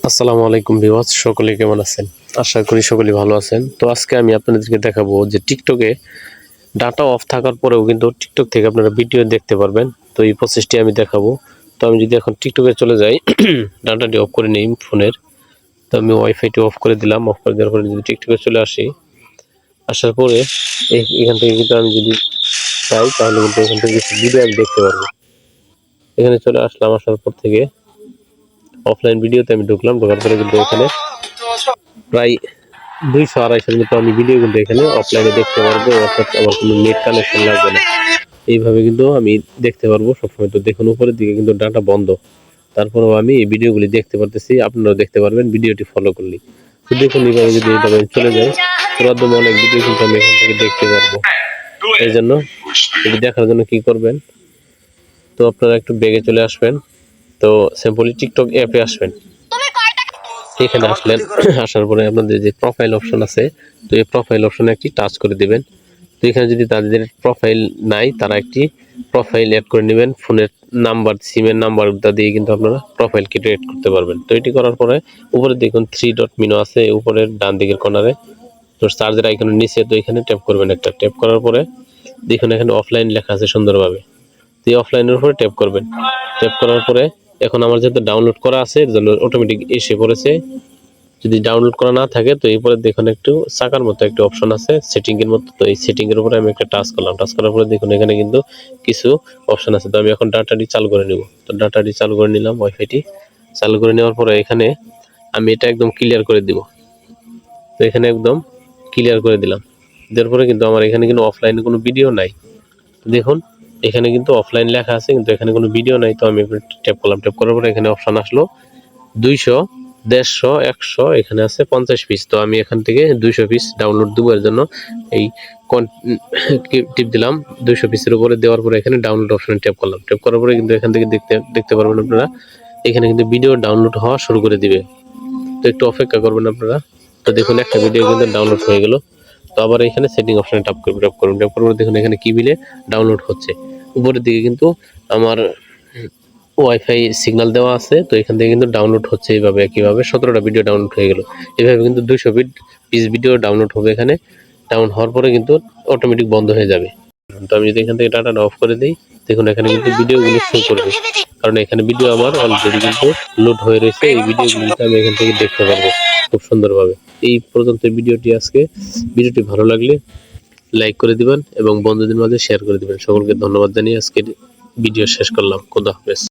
আসসালামু আলাইকুম ভিউয়ার্স, সকলে কেমন আছেন? আশা করি সকলে ভালো আছেন। তো আজকে আমি আপনাদেরকে দেখাবো যে টিকটকে ডাটা অফ থাকার পরেও কিন্তু টিকটক থেকে আপনারা ভিডিও দেখতে পারবেন। তো এই প্রসেসটি আমি দেখাবো। তো আমি যদি এখন টিকটকে চলে যাই, ডাটাটি অফ করে নিই ফোনের। তো আমি ওয়াইফাইটি অফ করে দিলাম। অফ করে দেওয়ার পরে যদি টিকটকে চলে আসি, আসার পরে এখান থেকে কিন্তু আমি যদি চাই তাহলে কিন্তু এখান থেকে কিছু ভিডিও আমি দেখতে পারবো। এখানে চলে আসলাম, আসার পর থেকে অফলাইন ভিডিওতে আমি ঢুকলাম। ঢোকার পরে কিন্তু এখানে প্রায় 200-250 মতো আমি ভিডিও কিন্তু এখানে অফলাইনে দেখতে পারবো, অর্থাৎ আমার কোনো নেট কানেকশন লাগবে না। এইভাবে কিন্তু আমি দেখতে পারবো সবসময়। তো দেখুন উপরের দিকে কিন্তু ডাটা বন্ধ, তারপরেও আমি এই ভিডিওগুলি দেখতে পারতেছি, আপনারাও দেখতে পারবেন ভিডিওটি ফলো করলে। তো দেখুন এইভাবে যদি এইভাবে আমি চলে যাই, মাধ্যমে অনেক ভিডিও কিন্তু আমি এখান থেকে দেখতে পারবো। এই জন্য এটি দেখার জন্য কি করবেন, তো আপনারা একটু ব্যাগে চলে আসবেন। তো সিম্পলি টিকটক অ্যাপে আসবেন। এখানে আসলেন, আসার পরে আপনাদের যে প্রোফাইল অপশন আছে, তো এই প্রোফাইল অপশনে একটি টাচ করে দিবেন। তো এখানে যদি তাদের প্রোফাইল নাই, তারা একটি প্রোফাইল অ্যাড করে নেবেন। ফোনের নাম্বার, সিমের নাম্বারটা দিয়ে কিন্তু আপনারা প্রোফাইল ক্রিয়েট করতে পারবেন। তো এটি করার পরে উপরে দেখুন 3 ডট মেনু আছে উপরের ডান দিকের কর্নারে। তো চার্জের আইকনের নিচে, তো এখানে ট্যাপ করবেন। একটা ট্যাপ করার পরে দেখুন এখানে অফলাইন লেখা আছে সুন্দরভাবে। তো এই অফলাইনের উপরে ট্যাপ করবেন। ট্যাপ করার পরে এখন আমার যেহেতু ডাউনলোড করা আছে, এর জন্য অটোমেটিক এসে পড়েছে। যদি ডাউনলোড করা না থাকে, তো এরপরে দেখুন একটু চাকার মতো একটা অপশন আছে সেটিং এর মতো। তো এই সেটিং এর উপরে আমি একটা টাচ করলাম। টাচ করার পরে দেখুন এখানে কিন্তু কিছু অপশন আছে। তো আমি এখন ডাটাটি চালু করে নিব। তো ডাটাটি চালু করে নিলাম, ওয়াইফাইটি চালু করে নেওয়ার পরে এখানে আমি এটা একদম ক্লিয়ার করে দিব। তো এখানে একদম ক্লিয়ার করে দিলাম। দেওয়ার পরে কিন্তু আমার এখানে কিন্তু অফলাইনে কোনো ভিডিও নাই। দেখুন এখানে কিন্তু অফলাইন লেখা আছে, কিন্তু এখানে কোনো ভিডিও নাই। তো আমি ট্যাপ করলাম। ট্যাপ করার পরে এখানে অপশন আসলো 200, 150, 100, এখানে আছে 50 পিস। তো আমি এখান থেকে 200 পিস ডাউনলোড দেবো। এর জন্য এই টিপ দিলাম 200 পিসের উপরে। দেওয়ার পরে এখানে ডাউনলোড অপশনে ট্যাপ করলাম। ট্যাপ করার পরে কিন্তু এখান থেকে দেখতে পারবেন আপনারা, এখানে কিন্তু ভিডিও ডাউনলোড হওয়া শুরু করে দিবে। তো একটু অপেক্ষা করবেন আপনারা। তো দেখুন একটা ভিডিও কিন্তু ডাউনলোড হয়ে গেল। তো আবার এখানে সেটিং অপশনে ট্যাপ করবেন। ট্যাপ করার পরে দেখুন এখানে কি বিলে ডাউনলোড হচ্ছে। উপরের দিকে কিন্তু আমার ওয়াইফাই সিগন্যাল দেওয়া আছে। তো এখান থেকে কিন্তু ডাউনলোড হচ্ছে এইভাবে। একইভাবে 17টা ভিডিও ডাউনলোড হয়ে গেল। এভাবে কিন্তু 200 পিস ভিডিও ডাউনলোড হবে। এখানে ডাউন হওয়ার পরে কিন্তু অটোমেটিক বন্ধ হয়ে যাবে। তো আমি যদি এখান থেকে ডাটাটা অফ করে দিই, দেখুন এখানে কিন্তু ভিডিওগুলো শো করবে, কারণ এখানে ভিডিও আমার অলরেডি কিন্তু লোড হয়ে রয়েছে। এই ভিডিওগুলিতে আমি এখান থেকে দেখতে পারবো খুব সুন্দরভাবে। এই পর্যন্ত ভিডিওটি আজকে। ভিডিওটি ভালো লাগলে লাইক করে দিবেন এবং বন্ধুদের মাঝে শেয়ার করে দিবেন। সকলকে ধন্যবাদ জানিয়ে আজকের ভিডিও শেষ করলাম। খোদা হাফেজ।